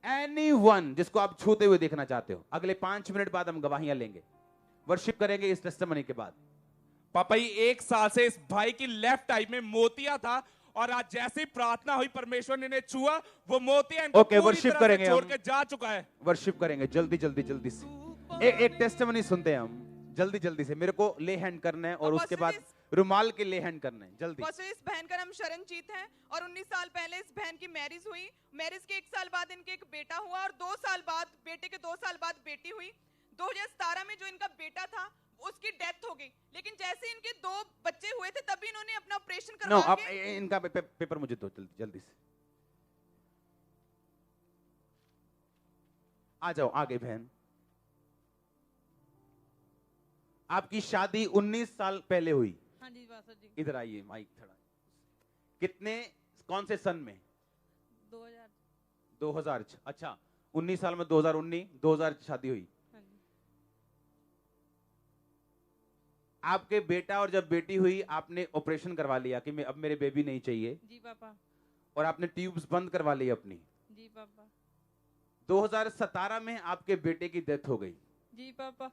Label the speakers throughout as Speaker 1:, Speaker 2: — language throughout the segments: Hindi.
Speaker 1: एनीवन जिसको आप छूते हुए देखना चाहते हो। अगले 5 मिनट बाद हम गवाहियां लेंगे, वर्शिप करेंगे इस टेस्टिमनी के बाद।
Speaker 2: पापा जी 1 साल से इस भाई की लेफ्ट आई में मोतिया था, और आज जैसे ही प्रार्थना हुई परमेश्वर ने इन्हें छुआ, वो मोतिया इनको
Speaker 1: ओके,
Speaker 2: पूरी
Speaker 1: वर्शिप
Speaker 2: तरह से
Speaker 1: करेंगे
Speaker 2: छोड़
Speaker 1: हम।
Speaker 2: के जा चुका है।
Speaker 1: वर्शिप करेंगे जल्दी जल्दी जल्दी से। एक टेस्टिमनी सुनते हैं हम जल्दी जल्दी से। मेरे को ले हैंड करना है और उसके बाद रुमाल के ले हैंड करना है जल्दी।
Speaker 3: इस बहन का नाम शरणजीत है और 19 साल पहले इस बहन की मैरिज हुई। मैरिज के 1 साल बाद इनके एक बेटा हुआ और 2 साल बाद बेटे के 2 साल बाद बेटी हुई। 2017 में जो इनका बेटा था उसकी डेथ हो गई, लेकिन जैसे इनके 2 बच्चे हुए थे तभी इन्होंने अपना ऑपरेशन करवा
Speaker 1: अब
Speaker 3: के
Speaker 1: इनका पेपर मुझे दो जल्दी जल्दी से। आ जाओ आगे बहन। आपकी शादी 19 साल पहले हुई।
Speaker 4: हाँ जी पास्टर जी।
Speaker 1: इधर आइए माइक थोड़ा। कितने कौन से सन में? 2000। अच्छा 19 साल में 2019 शादी हुई।
Speaker 4: हाँ जी।
Speaker 1: आपके बेटा और जब बेटी हुई आपने ऑपरेशन करवा लिया कि अब मेरे बेबी नहीं चाहिए।
Speaker 4: जी पापा।
Speaker 1: और आपने ट्यूब्स बंद करवा ली अपनी।
Speaker 4: जी पापा।
Speaker 1: 2017 में आपके बेटे की डेथ हो गई।
Speaker 4: जी पापा।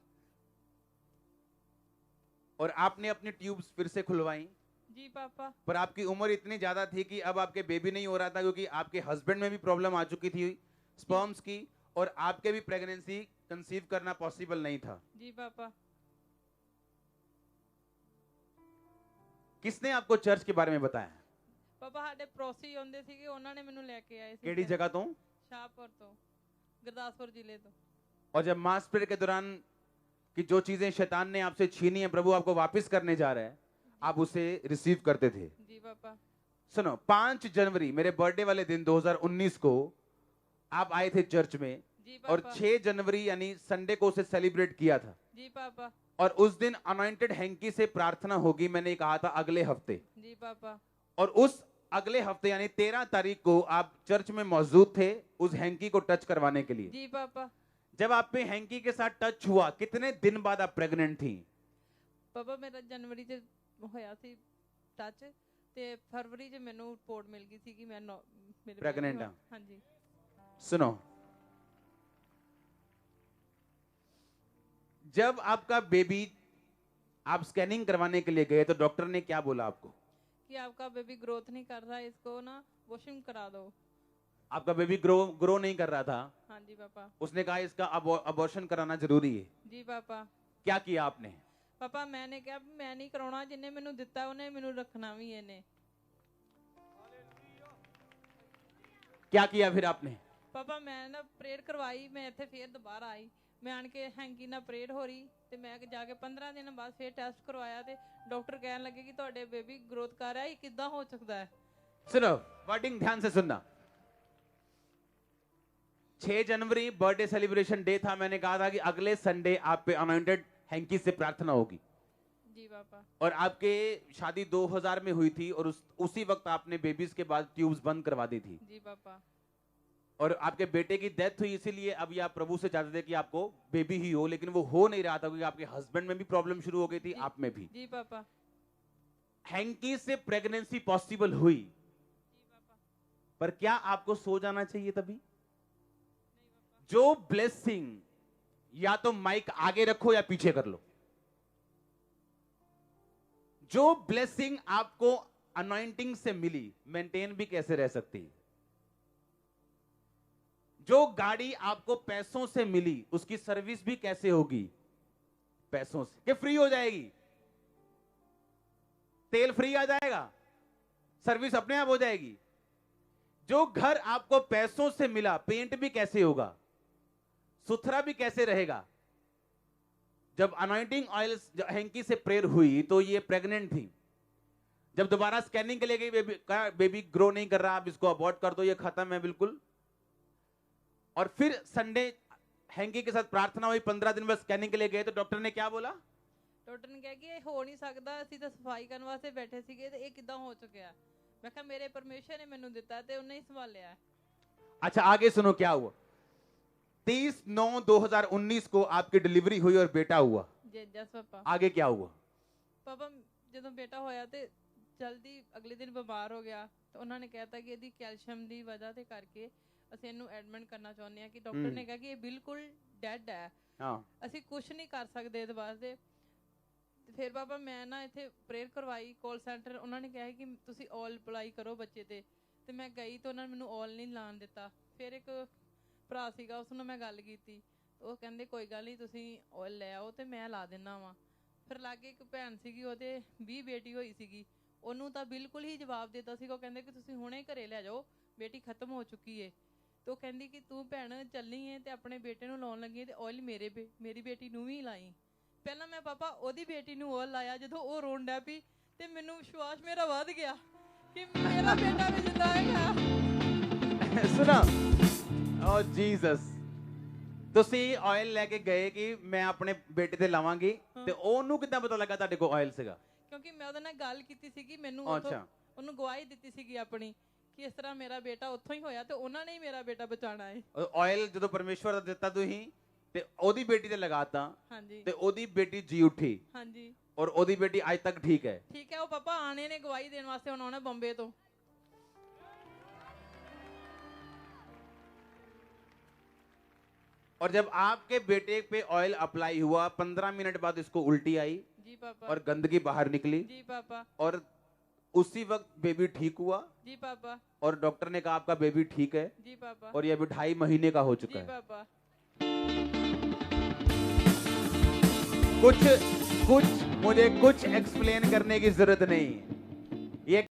Speaker 1: और आपने अपनी ट्यूब्स फिर से खुलवाई।
Speaker 4: जी पापा।
Speaker 1: पर आपकी उम्र इतनी ज्यादा थी कि अब आपके बेबी नहीं हो रहा था, क्योंकि आपके हस्बैंड में भी प्रॉब्लम आ चुकी थी स्पर्म्स की, और आपके भी प्रेगनेंसी कंसीव करना पॉसिबल नहीं था।
Speaker 4: जी पापा।
Speaker 1: किसने आपको चर्च के बारे में बताया?
Speaker 4: ਪਾਪਾ ਸਾਡੇ ਪੜੋਸੀ ਆਉਂਦੇ ਸੀਗੇ, ਉਹਨਾਂ ਨੇ ਮੈਨੂੰ ਲੈ ਕੇ ਆਏ ਸੀ।
Speaker 1: केड़ी जगह तो?
Speaker 4: शाहपुर तो, गुरदासपुर जिले तो।
Speaker 1: और जब मास पीरियड के दौरान कि जो चीजें शैतान ने आपसे छीनी है प्रभु आपको वापस करने जा रहा है, आप उसे रिसीव करते थे।
Speaker 4: जी पापा।
Speaker 1: सुनो, 5 जनवरी मेरे बर्थडे वाले दिन 2019 को आप आए थे चर्च में।
Speaker 4: जी पापा।
Speaker 1: और 6 जनवरी यानी संडे को उसे सेलिब्रेट किया था।
Speaker 4: जी पापा।
Speaker 1: और उस दिन अनॉइंटेड हैंकी से प्रार्थना होगी, मैंने कहा था अगले हफ्ते।
Speaker 4: जी पापा।
Speaker 1: और उस अगले हफ्ते यानी 13 तारीख को आप चर्च में मौजूद थे उस हैंकी को टच करवाने के लिए।
Speaker 4: जी पापा।
Speaker 1: जब आप पे हैंकी के साथ टच हुआ, कितने दिन बाद आप प्रेग्नेंट थी?
Speaker 4: ਪਾਪਾ ਮੇਰਾ ਜਨਵਰੀ ਚ ਹੋਇਆ ਸੀ ਟੱਚ, ਤੇ ਫਰਵਰੀ ਚ ਮੈਨੂੰ ਰਿਪੋਰਟ ਮਿਲ ਗਈ ਸੀ ਕਿ ਮੈਂ ਮੇਰੇ
Speaker 1: प्रेग्नेंट हाँ।
Speaker 4: ਹਾਂਜੀ।
Speaker 1: सुनो, जब आपका बेबी आप स्कैनिंग करवाने के लिए गए तो डॉक्टर ने क्या बोला आपको?
Speaker 4: कि आपका बेबी ग्रोथ नहीं कर रहा, इसको ना वॉशिंग करा दो।
Speaker 1: आपका बेबी ग्रो नहीं कर रहा था।
Speaker 4: हाँ जी पापा।
Speaker 1: उसने कहा इसका अबॉर्शन कराना जरूरी है।
Speaker 4: जी पापा।
Speaker 1: क्या किया आपने?
Speaker 4: पापा मैंने कहा मैं नहीं कराना, जिन्हें मैनू दिता उन्हें मैनू रखना भी है।
Speaker 1: क्या किया फिर आपने?
Speaker 4: पापा मैं ना प्रेयर करवाई, मैं इत्थे फिर दोबारा आई, मैं आन के हैंकी ना प्रेयर हो रही, ते मैं जाके 15 दिन बाद फिर टेस्ट करवाया, ते डॉक्टर कहने लगे कि ਤੁਹਾਡੇ बेबी ग्रोथ कर रहा है, किद्दां हो सकता है।
Speaker 1: सुनो, वर्डिंग ध्यान से सुनना। 6 जनवरी बर्थडे सेलिब्रेशन डे था, मैंने कहा था कि अगले संडे आप पे अनॉइंटेड हैंकी से प्रार्थना होगी।
Speaker 4: जी पापा।
Speaker 1: और आपके शादी 2000 में हुई थी और उसी वक्त आपने बेबीज के बाद ट्यूब्स बंद करवा दी थी।
Speaker 4: जी पापा।
Speaker 1: और आपके बेटे की डेथ हुई, इसीलिए अब आप प्रभु से चाहते थे कि आपको बेबी ही हो, लेकिन वो हो नहीं रहा था क्योंकि आपके हस्बैंड में भी प्रॉब्लम शुरू हो गई थी, आप में भी।
Speaker 4: जी पापा।
Speaker 1: हैंकी से प्रेगनेंसी पॉसिबल हुई।
Speaker 4: जी पापा।
Speaker 1: पर क्या आपको सो जाना चाहिए तभी? जो ब्लेसिंग, या तो माइक आगे रखो या पीछे कर लो, जो ब्लेसिंग आपको अनॉइंटिंग से मिली मेंटेन भी कैसे रह सकती है? जो गाड़ी आपको पैसों से मिली उसकी सर्विस भी कैसे होगी? पैसों से। कि फ्री हो जाएगी? तेल फ्री आ जाएगा, सर्विस अपने आप हो जाएगी। जो घर आपको पैसों से मिला, पेंट भी कैसे होगा, सुथरा भी कैसे रहेगा? जब अनॉइंटिंग ऑयल हैंकी से प्रेयर हुई तो ये प्रेग्नेंट थी। जब दोबारा स्कैनिंग के लिए गई, बेबी ग्रो नहीं कर रहा, आप इसको अबॉर्ट कर दो, ये खत्म है बिल्कुल। और फिर संडे हैंकी के साथ प्रार्थना हुई, 15 दिन बाद स्कैनिंग के लिए गए तो डॉक्टर ने क्या बोला?
Speaker 4: डॉक्टर ने कहा कि ये हो नहीं सकता, ਅਸੀਂ ਤਾਂ ਸਫਾਈ ਕਰਨ ਵਾਸਤੇ ਬੈਠੇ ਸੀਗੇ ਤੇ ਇਹ ਕਿਦਾਂ ਹੋ ਚੁੱਕਿਆ। मैं कहा मेरे परमेश्वर ने मैनू दिता ते उन्हें ही संभालिया।
Speaker 1: अच्छा आगे सुनो क्या हुआ। 30/9/2019 को आपकी डिलीवरी हुई और बेटा हुआ।
Speaker 4: जी जस पापा।
Speaker 1: आगे क्या हुआ?
Speaker 4: पापा ਜਦੋਂ बेटा होया ते जल्दी अगले दिन बीमार हो गया, तो उन्होंने कहता कि ਇਹਦੀ ਕੈਲਸ਼ੀਅਮ ਦੀ ਵਜ੍ਹਾ ਤੇ ਕਰਕੇ ਅਸੀਂ ਇਹਨੂੰ ਐਡਮਿਟ ਕਰਨਾ ਚਾਹੁੰਦੇ ਆ ਕਿ ਡਾਕਟਰ ਨੇ ਕਿਹਾ ਕਿ ਇਹ ਬਿਲਕੁਲ ਡੈਡ ਹੈ, ਅਸੀਂ ਕੁਝ ਨਹੀਂ ਕਰ ਸਕਦੇ ਇਹਦੇ ਵਾਸਤੇ। ਤੇ ਫਿਰ ਪਾਪਾ ਮੈਂ ਨਾ ਇੱਥੇ ਪ੍ਰੇਅਰ ਕਰਵਾਈ ਕਾਲ ਸੈਂਟਰ, ਉਹਨਾਂ ਨੇ ਕਿਹਾ ਕਿ ਤੁਸੀਂ ਆਇਲ ਅਪਲਾਈ ਕਰੋ ਬੱਚੇ ਤੇ ਮੈਂ ਗਈ ਤੇ ਉਹਨਾਂ ਨੇ ਮੈਨੂੰ ਆਇਲ ਨਹੀਂ ਲਾਉਣ ਦਿੱਤਾ। ਫਿਰ ਇੱਕ ਭਰਾ ਸੀਗਾ, ਉਸ ਨਾਲ ਮੈਂ ਗੱਲ ਕੀਤੀ, ਉਹ ਕਹਿੰਦੇ ਕੋਈ ਗੱਲ ਨਹੀਂ ਤੁਸੀਂ ਆਇਲ ਲੈ ਆਓ ਤੇ ਮੈਂ ਲਾ ਦਿੰਦਾ ਵਾਂ। ਫਿਰ ਲਾਗੇ ਇੱਕ ਭੈਣ ਸੀਗੀ, ਉਹਦੇ 20 ਬੇਟੀ ਹੋਈ ਸੀਗੀ, ਉਹਨੂੰ ਤਾਂ ਬਿਲਕੁਲ ਹੀ ਜਵਾਬ ਦਿੱਤਾ ਸੀਗਾ। ਉਹ ਕਹਿੰਦੇ ਕਿ ਤੁਸੀਂ ਹੁਣੇ ਘਰੇ ਲੈ ਜਾਓ, ਬੇਟੀ ਖਤਮ ਹੋ ਚੁੱਕੀ ਏ। ਤੇ ਉਹ ਕਹਿੰਦੀ ਕਿ ਤੂੰ ਭੈਣ ਚੱਲੀ ਏ ਤੇ ਆਪਣੇ ਬੇਟੇ ਨੂੰ ਲਾਉਣ ਲੱਗੀ ਤੇ ਆਇਲ ਮੇਰੀ ਬੇਟੀ ਨੂੰ ਵੀ ਲਾਈ। ਪਹਿਲਾਂ ਮੈਂ ਪਾਪਾ ਉਹਦੀ ਬੇਟੀ ਨੂੰ ਆਇਲ ਲਾਇਆ, ਜਦੋਂ ਉਹ ਰੋਣ ਡੈ ਪਈ ਤੇ ਮੈਨੂੰ ਵਿਸ਼ਵਾਸ ਮੇਰਾ ਵੱਧ ਗਿਆ ਕਿ ਮੇਰਾ ਬੇਟਾ ਵੀ ਜਿੰਦਾ ਹੈਗਾ।
Speaker 1: ਸੁਣਾ, ਓ ਜੀਸਸ, ਤੁਸੀਂ ਆਇਲ ਲੈ ਕੇ ਗਏ ਕਿ ਮੈਂ ਆਪਣੇ ਬੇਟੇ ਤੇ ਲਾਵਾਂਗੀ, ਤੇ ਉਹਨੂੰ ਕਿੱਦਾਂ ਪਤਾ ਲੱਗਾ ਤੁਹਾਡੇ ਕੋਲ ਆਇਲ ਸੀਗਾ?
Speaker 4: ਕਿਉਂਕਿ ਮੈਂ ਉਹਦੇ ਨਾਲ ਗੱਲ ਕੀਤੀ ਸੀਗੀ, ਮੈਨੂੰ
Speaker 1: ਅੱਛਾ,
Speaker 4: ਉਹਨੂੰ ਗਵਾਹੀ ਦਿੱਤੀ ਸੀਗੀ ਆਪਣੀ ਕਿ ਇਸ ਤਰ੍ਹਾਂ ਮੇਰਾ ਬੇਟਾ ਉੱਥੋਂ ਹੀ ਹੋਇਆ ਤੇ ਉਹਨਾਂ ਨੇ ਹੀ ਮੇਰਾ ਬੇਟਾ ਬਚਾਉਣਾ ਹੈ।
Speaker 1: ਆਇਲ ਜਦੋਂ ਪਰਮੇਸ਼ਵਰ ਦਾ ਦਿੱਤਾ ਤੁਸੀਂ ਤੇ ਉਹਦੀ ਬੇਟੀ ਤੇ ਲਗਾਤਾ,
Speaker 4: ਹਾਂਜੀ,
Speaker 1: ਤੇ ਉਹਦੀ ਬੇਟੀ ਜੀ ਉੱਠੀ,
Speaker 4: ਹਾਂਜੀ,
Speaker 1: ਔਰ ਉਹਦੀ ਬੇਟੀ ਅੱਜ ਤੱਕ ਠੀਕ ਹੈ।
Speaker 4: ਠੀਕ ਹੈ। ਉਹ ਪਾਪਾ ਆਣੇ ਨੇ ਗਵਾਹੀ ਦੇਣ ਵਾਸਤੇ, ਹੁਣ ਆਉਣਾ ਬੰਬੇ ਤੋਂ।
Speaker 1: और जब आपके बेटे पे ऑयल अप्लाई हुआ, 15 मिनट बाद इसको उल्टी आई
Speaker 4: जी पापा,
Speaker 1: और गंदगी बाहर निकली,
Speaker 4: जी पापा,
Speaker 1: और उसी वक्त बेबी ठीक हुआ,
Speaker 4: जी पापा,
Speaker 1: और डॉक्टर ने कहा आपका बेबी ठीक है,
Speaker 4: जी पापा,
Speaker 1: और ये अभी 2.5 महीने का हो चुका
Speaker 4: जी
Speaker 1: है।
Speaker 4: पापा।
Speaker 1: कुछ मुझे कुछ एक्सप्लेन करने की जरूरत नहीं है।